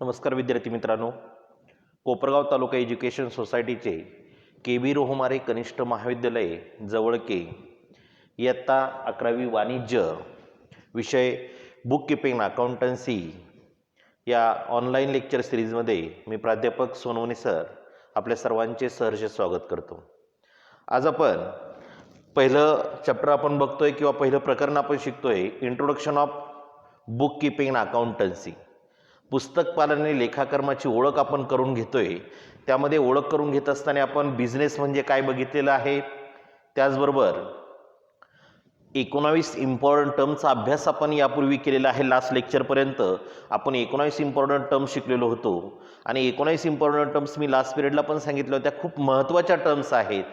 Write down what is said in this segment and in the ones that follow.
नमस्कार विद्यार्थी मित्रांनो, कोपरगाव तालुका एज्युकेशन सोसायटीचे के.बी. रोहमारे कनिष्ठ महाविद्यालय जवळके इयत्ता 11वी वाणिज्य विषय बुक कीपिंग अकाउंटन्सी या ऑनलाईन लेक्चर सिरीजमध्ये मी प्राध्यापक सोनवणे सर आपल्या सर्वांचे सहर्ष स्वागत करतो। आज आपण पहिलं चॅप्टर आपण बघतोय किंवा पहिलं प्रकरण आपण शिकतोय, introduction of book keeping accountancy. पुस्तक पालन आणि लेखाकर्माची ओळख आपण करून घेतोय। त्यामध्ये ओळख करून घेत असताना आपण बिझनेस म्हणजे काय बघितलेलं आहे, त्याचबरोबर 19 इम्पॉर्टंट टर्मचा अभ्यास आपण यापूर्वी केलेला आहे। लास्ट लेक्चरपर्यंत आपण 19 इम्पॉर्टंट टर्म्स शिकलेलो होतो आणि 19 इम्पॉर्टंट टर्म्स मी लास्ट पिरियडला पण सांगितलं होत्या, खूप महत्त्वाच्या टर्म्स आहेत।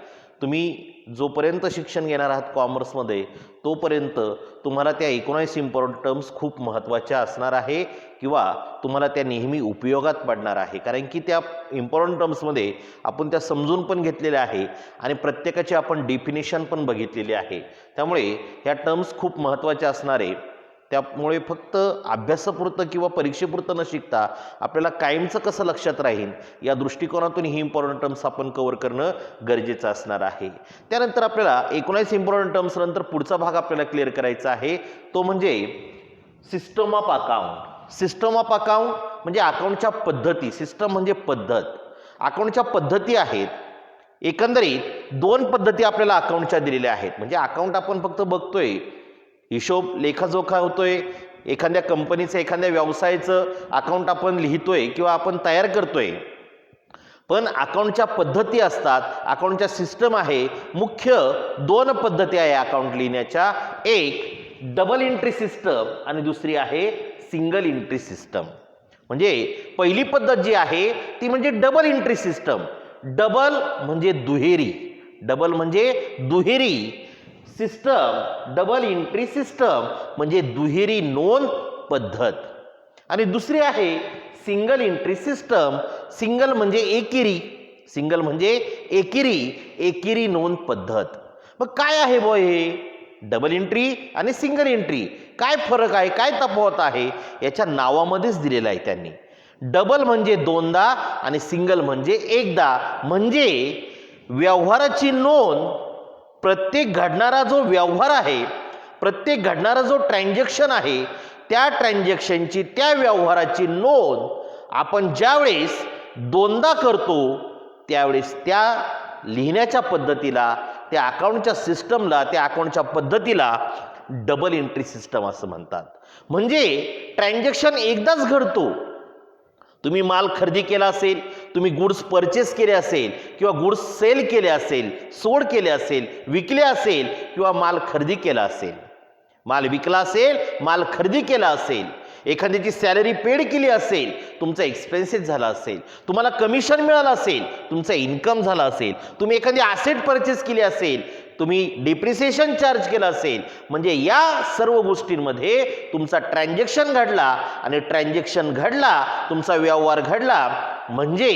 तुम्ही जोपर्यंत शिक्षण घेणार आहात कॉमर्समध्ये तोपर्यंत तुम्हाला त्या 19 इम्पॉर्टंट टर्म्स खूप महत्त्वाच्या असणार आहे किंवा तुम्हाला त्या नेहमी उपयोगात पडणार आहे, कारण की त्या इम्पॉर्टंट टर्म्समध्ये आपण त्या समजून पण घेतलेल्या आहे आणि प्रत्येकाची आपण डेफिनेशन पण बघितलेली आहे। त्यामुळे ह्या टर्म्स खूप महत्त्वाच्या असणार आहे। त्यामुळे फक्त अभ्यासापुरतं किंवा परीक्षेपुरतं न शिकता आपल्याला कायमचं कसं लक्षात राहील या दृष्टिकोनातून ही इम्पॉर्टंट टर्म्स आपण कव्हर करणं गरजेचं असणार आहे। त्यानंतर आपल्याला 19 इम्पॉर्टंट टर्म्स नंतर पुढचा भाग आपल्याला क्लिअर करायचा आहे, तो म्हणजे system of account. System of account म्हणजे अकाउंटच्या पद्धती। सिस्टम म्हणजे पद्धत, अकाउंटच्या पद्धती आहेत। एकंदरीत 2 पद्धती आपल्याला अकाउंटच्या दिलेल्या आहेत। म्हणजे अकाउंट आपण फक्त बघतोय, हिशोब लेखाजोखा होतोय, एखाद्या कंपनीचं एखाद्या व्यवसायाचं अकाउंट आपण लिहितोय किंवा आपण तयार करतोय, पण अकाउंटच्या पद्धती असतात, अकाउंटच्या सिस्टम आहे। मुख्य 2 पद्धती आहे अकाउंट लिहिण्याच्या, एक डबल एंट्री सिस्टम आणि दुसरी आहे सिंगल एंट्री सिस्टम। म्हणजे पहिली पद्धत जी आहे ती म्हणजे डबल एंट्री सिस्टम। डबल म्हणजे दुहेरी, डबल म्हणजे दुहेरी सिस्टम, डबल एंट्री सिस्टम म्हणजे दुहेरी नोंद पद्धत। आणि दुसरी आहे सिंगल एंट्री सिस्टम। सिंगल म्हणजे एकेरी, सिंगल म्हणजे एकेरी नोंद पद्धत। मग काय आहे बो हे डबल एंट्री आणि सिंगल एंट्री, काय फरक आहे, काय तफावत आहे, याच्या नावामध्येच दिलेला आहे त्यांनी। डबल म्हणजे 2दा आणि सिंगल म्हणजे 1दा। म्हणजे व्यवहाराची नोंद, प्रत्येक घडणारा जो व्यवहार आहे, प्रत्येक घडणारा जो ट्रान्झॅक्शन आहे, त्या ट्रान्झॅक्शनची, त्या व्यवहाराची नोंद आपण ज्यावेळेस 2दा करतो त्यावेळेस त्या लिहिण्याच्या पद्धतीला, त्या अकाउंटच्या सिस्टमला, त्या अकाउंटच्या पद्धतीला डबल एंट्री सिस्टम असं म्हणतात। म्हणजे ट्रान्झॅक्शन एकदाच घडतो। तुम्ही माल खरेदी केला असेल, तुम्ही गुड्स परचेस केले असेल किंवा गुड्स सेल केले असेल, सोड केले असेल, विकले असेल किंवा माल खरेदी केला असेल, माल विकला असेल, माल खरेदी केला असेल, एखाद्याची सॅलरी पेड केली असेल, तुमचा एक्सपेन्सेस झाला असेल, तुम्हाला कमिशन मिळालं असेल, तुमचा इन्कम झाला असेल, तुम्ही एखादी ॲसेट परचेस केली असेल, तुम्ही डिप्रिसिएशन चार्ज केला असेल, म्हणजे या सर्व गोष्टींमध्ये तुमचा ट्रान्झॅक्शन घडला आणि ट्रान्झॅक्शन घडला, तुमचा व्यवहार घडला, म्हणजे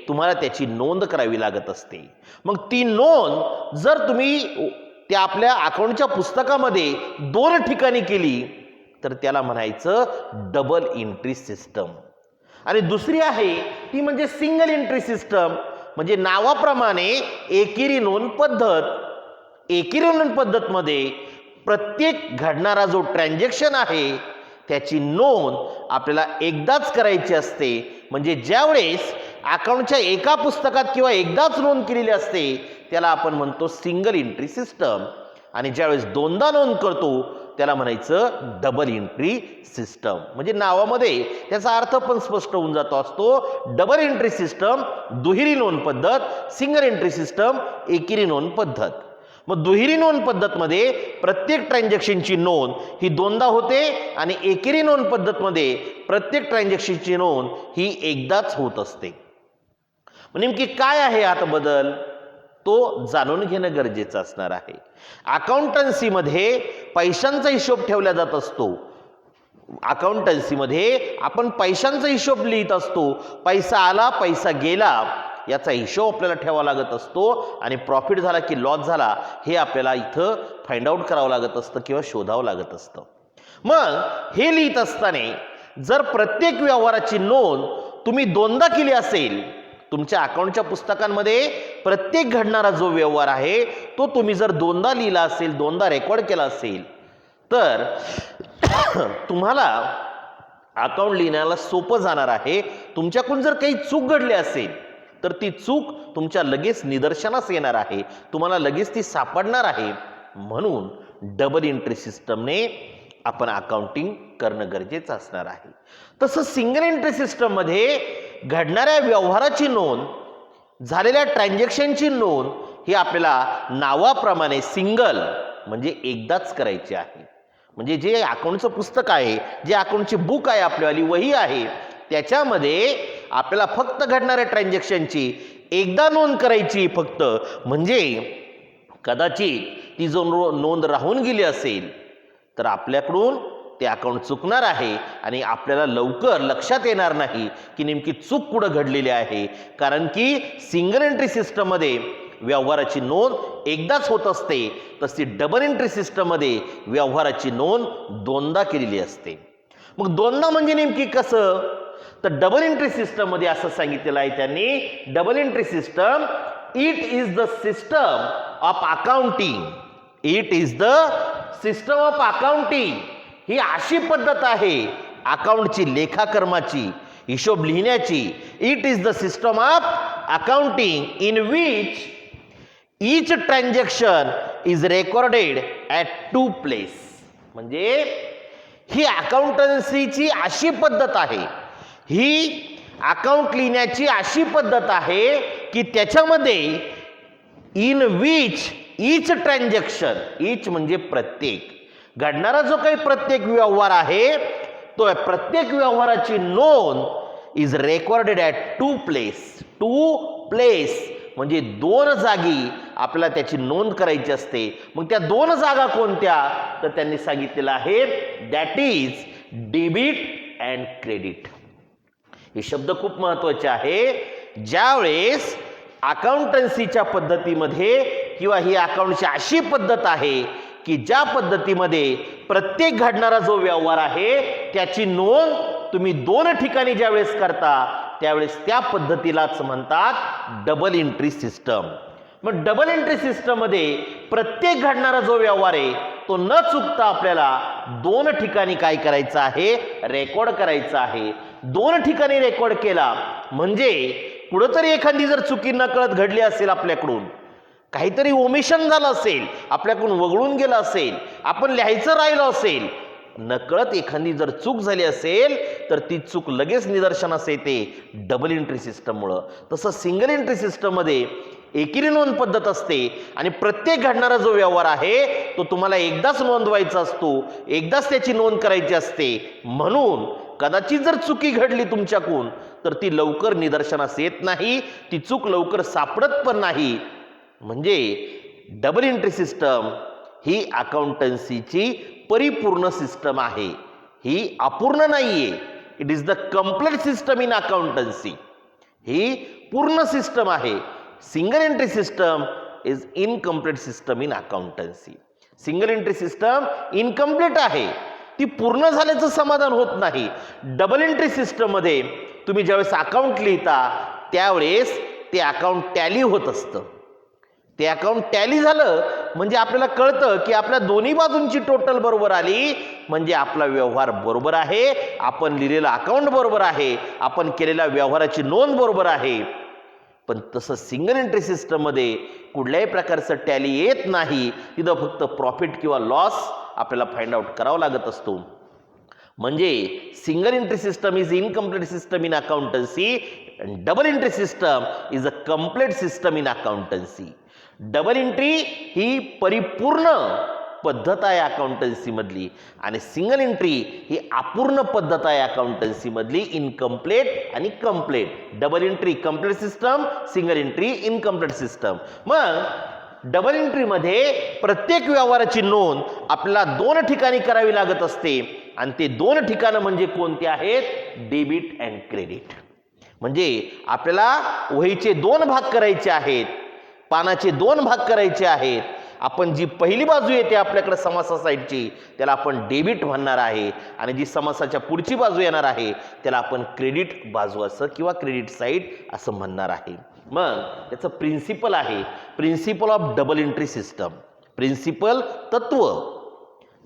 तुम्हाला त्याची नोंद करावी लागत असते। मग ती नोंद जर तुम्ही त्या आपल्या अकाउंटच्या पुस्तकामध्ये 2 ठिकाणी केली तर त्याला म्हणायचं डबल एंट्री सिस्टम। आणि दुसरी आहे ती म्हणजे सिंगल एंट्री सिस्टम। म्हणजे नावाप्रमाणे एकेरी नोंद पद्धत। एकेरी नोंद पद्धतमध्ये प्रत्येक घडणारा जो ट्रान्झॅक्शन आहे त्याची नोंद आपल्याला एकदाच करायची असते। म्हणजे ज्यावेळेस अकाउंटच्या एका पुस्तकात किंवा एकदाच नोंद केलेली असते त्याला आपण म्हणतो सिंगल एंट्री सिस्टम, आणि ज्यावेळेस 2दा नोंद करतो त्याला म्हणायचं डबल एंट्री सिस्टम। म्हणजे नावामध्ये त्याचा अर्थ पण स्पष्ट होऊन जातो असतो। डबल एंट्री सिस्टम दुहेरी नोंद पद्धत, सिंगल एंट्री सिस्टम एकेरी नोंद पद्धत। मग दुहेरी नोंद पद्धतमध्ये प्रत्येक ट्रान्झॅक्शनची नोंद ही 2दा होते आणि एकेरी नोंद पद्धतमध्ये प्रत्येक ट्रान्झॅक्शनची नोंद ही एकदाच होत असते। नेमकी काय आहे आता बदल, तो जाणून घेणं गरजेचं असणार आहे। अकाउंटन्सीमध्ये पैशांचा हिशोब ठेवला जात असतो। अकाउंटन्सीमध्ये आपण पैशांचा हिशोब लिहित असतो। पैसा आला, पैसा गेला याचा हिशोब आपल्याला ठेवावा लागत असतो आणि प्रॉफिट झाला की लॉस झाला हे आपल्याला इथं फाइंड आउट करावं लागत असतं किंवा शोधावं लागत असतं। मग हे लिहित असताना जर प्रत्येक व्यवहाराची नोंद तुम्ही दोनदा केली असेल, तुमच्या अकाउंटच्या पुस्तकांमध्ये प्रत्येक घडणारा जो व्यवहार आहे तो तुम्ही जर दोनदा लिहिला असेल, दोनदा रेकॉर्ड केला असेल, तर तुम्हाला अकाउंट लिहिण्याला सोपं जाणार आहे. तुमच्याकडून जर काही चूक घडली असेल तर ती चूक तुमच्या लगेच निदर्शनास येणार आहे, तुम्हाला लगेच ती सापडणार आहे. म्हणून डबल एंट्री सिस्टमने आपण अकाउंटिंग करणं गरजेचं असणार आहे. तसं सिंगल एंट्री सिस्टममध्ये घडणाऱ्या व्यवहाराची नोंद, झालेल्या ट्रान्झॅक्शनची नोंद ही आपल्याला नावाप्रमाणे सिंगल म्हणजे एकदाच करायची आहे. म्हणजे जे अकाउंटचं पुस्तक आहे, जे अकाउंटची बुक आहे, आपल्यावाली वही आहे, त्याच्यामध्ये आपल्याला फक्त घडणाऱ्या ट्रान्झॅक्शनची एकदा नोंद करायची फक्त. म्हणजे कदाचित ती जो नोंद राहून गेली असेल तर आपल्याकडून ते अकाउंट चुकणार आहे आणि आपल्याला लवकर लक्षात येणार नाही की नेमकी चूक कुठं घडलेली आहे. कारण की सिंगल एंट्री सिस्टममध्ये व्यवहाराची नोंद एकदाच होत असते, तशी डबल एंट्री सिस्टममध्ये व्यवहाराची नोंद दोनदा केलेली असते. मग दोनदा म्हणजे नेमकी कसं? तर डबल एंट्री सिस्टममध्ये असं सांगितलेलं आहे त्यांनी, double entry system it is the system of accounting. It is the system of accounting. ही अशी पद्धत आहे अकाउंटची, लेखाकर्माची, हिशोब लिहिण्याची. It is the system of accounting in which each transaction is recorded at two place. म्हणजे ही अकाउंटन्सीची अशी पद्धत आहे, ही अकाउंट लिहिण्याची अशी पद्धत आहे की त्याच्यामध्ये in which each transaction, each म्हणजे प्रत्येक, घडणारा जो काही प्रत्येक व्यवहार आहे तो प्रत्येक व्यवहाराची नोंद is recorded at two place. Two place म्हणजे दोन जागी आपल्याला त्याची नोंद करायची असते. मग त्या दोन जागा कोणत्या? तर त्यांनी सांगितलेलं आहे that is debit and credit. हे शब्द खूप महत्वाचे आहे. ज्यावेळेस अकाउंटन्सीच्या पद्धतीमध्ये किंवा ही अकाउंटची अशी पद्धत आहे की ज्या पद्धतीमध्ये प्रत्येक घडणारा जो व्यवहार आहे त्याची नोंद तुम्ही दोन ठिकाणी ज्यावेळेस करता त्यावेळेस त्या पद्धतीलाच म्हणतात डबल एंट्री सिस्टम. मग डबल एंट्री सिस्टम मध्ये प्रत्येक घडणारा जो व्यवहार आहे तो न चुकता आपल्याला दोन ठिकाणी काय करायचं आहे? रेकॉर्ड करायचा आहे. दोन ठिकाणी रेकॉर्ड केला म्हणजे कुठंतरी एखादी जर चुकी नकळत घडली असेल, आपल्याकडून काहीतरी ओमिशन झालं असेल, आपल्याकडून वगळून गेलं असेल, आपण लिहायचं राहिलं असेल, नकळत एखादी जर चूक झाली असेल तर ती चूक लगेच निदर्शनास येते डबल एंट्री सिस्टममुळं. तसं सिंगल एंट्री सिस्टममध्ये एकेरी नोंद पद्धत असते आणि प्रत्येक घडणारा जो व्यवहार आहे तो तुम्हाला एकदाच नोंदवायचा असतो, एकदाच त्याची नोंद करायची असते. म्हणून कदाचित जर चुकी घडली तुमच्याकडून तर ती लवकर निदर्शनास येत नाही, ती चूक लवकर सापडत पण नाही. म्हणजे डबल एंट्री सिस्टम ही अकाउंटन्सीची परिपूर्ण सिस्टम आहे, ही अपूर्ण नाहीये. It is the complete system in accountancy. ही पूर्ण सिस्टम आहे. Single entry system is incomplete system in accountancy. Single entry system incomplete आहे, ती पूर्ण झाल्याचं समाधान होत नाही. डबल एंट्री सिस्टम मध्ये तुम्ही ज्यावेळेस अकाउंट लिहिता त्यावेळेस ते अकाउंट टॅली होत असतं. ते अकाउंट टॅली झालं म्हणजे आपल्याला कळतं की आपल्या दोन्ही बाजूंची टोटल बरोबर आली म्हणजे आपला व्यवहार बरोबर आहे, आपण लिहिलेलं अकाउंट बरोबर आहे, आपण केलेल्या व्यवहाराची नोंद बरोबर आहे. पण तसं सिंगल एंट्री सिस्टम मध्ये कुठल्याही प्रकारचं टॅली येत नाही. तिथं फक्त प्रॉफिट किंवा लॉस आपल्याला फाइंड आउट करावा लागत असतो. म्हणजे single entry system is incomplete system in accountancy and double entry system is a complete system in accountancy. Double entry ही परिपूर्ण पद्धत आहे अकाउंटन्सी मधली आणि सिंगल एंट्री ही अपूर्ण पद्धत आहे अकाउंटन्सी मधली, इनकम्प्लीट आणि complete. Double entry complete system, single entry incomplete system. मग डबल एंट्री मध्ये प्रत्येक व्यवहाराची नोंद आपल्याला दोन ठिकाणी करावी लागत असते आणि ते दोन ठिकाणं म्हणजे कोणते आहेत? Debit and credit. म्हणजे आपल्याला वहीचे दोन भाग करायचे आहेत, पानाचे दोन भाग करायचे आहेत आपण जी पहिली बाजू येते आपल्याकडे समासा साईडची त्याला आपण डेबिट म्हणणार आहे आणि जी समासाच्या पुढची बाजू येणार आहे त्याला आपण क्रेडिट बाजू असं किंवा क्रेडिट साईड असं म्हणणार आहे. मग त्याचं प्रिन्सिपल आहे principle of double entry system. Principle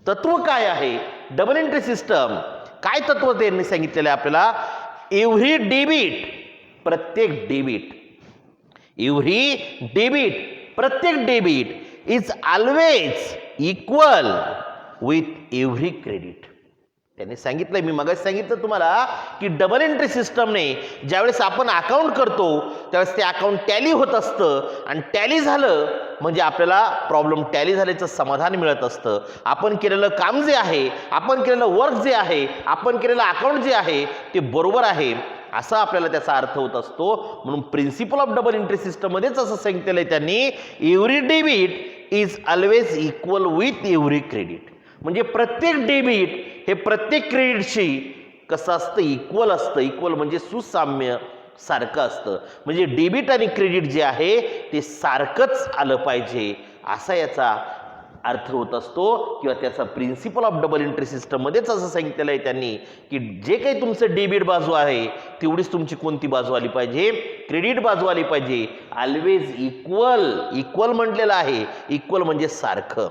तत्व काय आहे डबल एंट्री सिस्टम काय तत्व त्यांनी सांगितलेलं आहे आपल्याला. एव्हरी डेबिट प्रत्येक debit is always equal with every credit. त्यांनी सांगितलंय मी मगाशी सांगितलं तुम्हाला की डबल एंट्री सिस्टमने ज्यावेळेस आपण अकाउंट करतो त्यावेळेस ते अकाउंट टॅली होत असतं आणि टॅली झालं म्हणजे आपल्याला प्रॉब्लेम टॅली झाल्याचं समाधान मिळत असतं. आपण केलेलं काम जे आहे आपण केलेलं वर्क जे आहे आपण केलेलं अकाउंट जे आहे ते बरोबर आहे असा आपल्याला त्याचा अर्थ होत असतो. म्हणून principle of double entry system मध्येच असं सांगितलेलं आहे त्यांनी every debit is always equal with every credit. म्हणजे प्रत्येक डेबिट हे प्रत्येक क्रेडिटशी कसं असतं इक्वल असतं. इक्वल म्हणजे सुसाम्य सारखं असतं. म्हणजे डेबिट आणि क्रेडिट जे आहे ते सारखंच आलं पाहिजे असा याचा अर्थ होत असतो किंवा त्याचा principle of double entry system मध्येच असं सांगितलेलं आहे त्यांनी की जे काही तुमचं डेबिट बाजू आहे तेवढीच तुमची कोणती बाजू आली पाहिजे क्रेडिट बाजू आली पाहिजे. ऑलवेज इक्वल म्हटलेलं आहे. इक्वल म्हणजे सारखं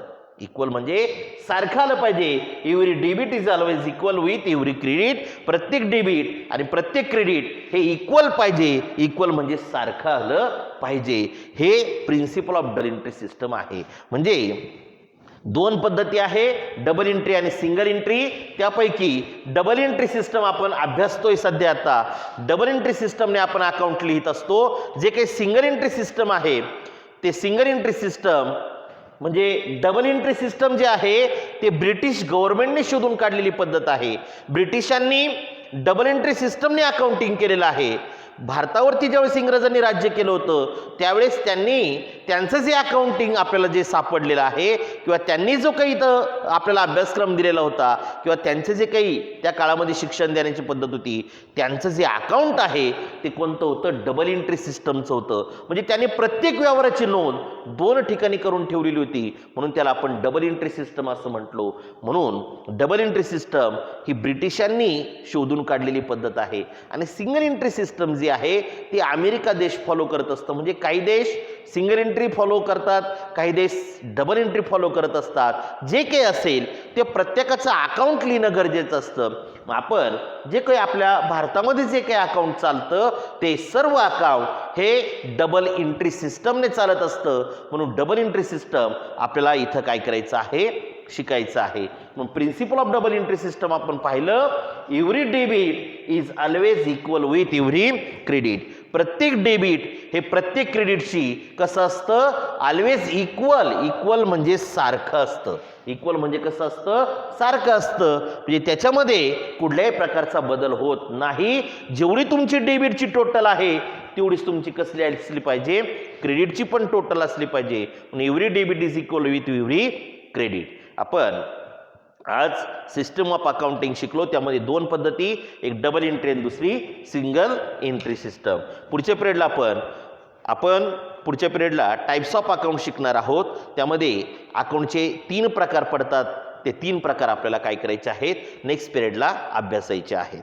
आलं पाहिजे. Every debit is always equal with every credit. प्रत्येक डेबिट आणि प्रत्येक क्रेडिट हे इक्वल पाहिजे. इक्वल म्हणजे सारखं आलं पाहिजे. हे principle of double entry system आहे. म्हणजे दोन पद्धती आहे डबल एंट्री आणि सिंगल एंट्री. त्यापैकी डबल एंट्री सिस्टम आपण अभ्यासतोय सध्या. आता डबल एंट्री सिस्टमने आपण अकाउंट लिहित असतो. जे काही सिंगल एंट्री सिस्टम आहे ते सिंगल एंट्री सिस्टम म्हणजे डबल एंट्री सिस्टम जे आहे ते ब्रिटिश गव्हर्नमेंटने शोधून काढलेली पद्धत आहे. ब्रिटिशांनी डबल एंट्री सिस्टमने अकाउंटिंग केलेलं आहे. भारतावरती ज्यावेळेस इंग्रजांनी राज्य केलं होतं त्यावेळेस त्यांचं जे अकाउंटिंग आपल्याला जे सापडलेलं आहे किंवा त्यांनी जो काही इथं आपल्याला अभ्यासक्रम दिलेला होता किंवा त्यांचे जे काही त्या काळामध्ये शिक्षण देण्याची पद्धत होती त्यांचं जे अकाउंट आहे ते कोणतं होतं डबल एंट्री सिस्टमचं होतं. म्हणजे त्यांनी प्रत्येक व्यवहाराची नोंद दोन ठिकाणी करून ठेवलेली होती म्हणून त्याला आपण डबल एंट्री सिस्टम असं म्हटलो. म्हणून डबल एंट्री सिस्टम ही ब्रिटिशांनी शोधून काढलेली पद्धत आहे. आणि सिंगल एंट्री सिस्टम जी आहे ती अमेरिका देश फॉलो करत असतं. म्हणजे काही देश सिंगल एंट्री फॉलो करतात काही देश डबल एंट्री फॉलो करत असतात. जे काही असेल ते प्रत्येकाचं अकाउंट लिहिणं गरजेचं असतं. आपण जे काही आपल्या भारतामध्ये जे काही अकाउंट चालतं ते सर्व अकाउंट हे डबल एंट्री सिस्टमने चालत असतं. म्हणून डबल एंट्री सिस्टम आपल्याला इथं काय करायचं आहे शिकायचं आहे. मग principle of double entry system आपण पाहिलं every debit is always equal with every credit. प्रत्येक डेबिट हे प्रत्येक क्रेडिटशी कसं असतं ऑलवेज इक्वल म्हणजे सारखं असतं. इक्वल म्हणजे कसं असतं सारखं असतं. म्हणजे त्याच्यामध्ये कुठल्याही प्रकारचा बदल होत नाही. जेवढी तुमची डेबिटची टोटल आहे तेवढीच तुमची कसली असली पाहिजे क्रेडिटची पण टोटल असली पाहिजे. म्हणून every debit is equal with every credit. आपण आज सिस्टम ऑफ अकाउंटिंग शिकलो. त्यामध्ये दोन पद्धती एक डबल एंट्री आणि दुसरी सिंगल एंट्री सिस्टम. पुढच्या पिरियडला टाइप्स ऑफ अकाउंट शिकणार आहोत. त्यामध्ये अकाउंटचे 3 प्रकार पडतात. ते 3 प्रकार आपल्याला काय करायचे आहेत नेक्स्ट पिरियडला अभ्यासायचे आहेत.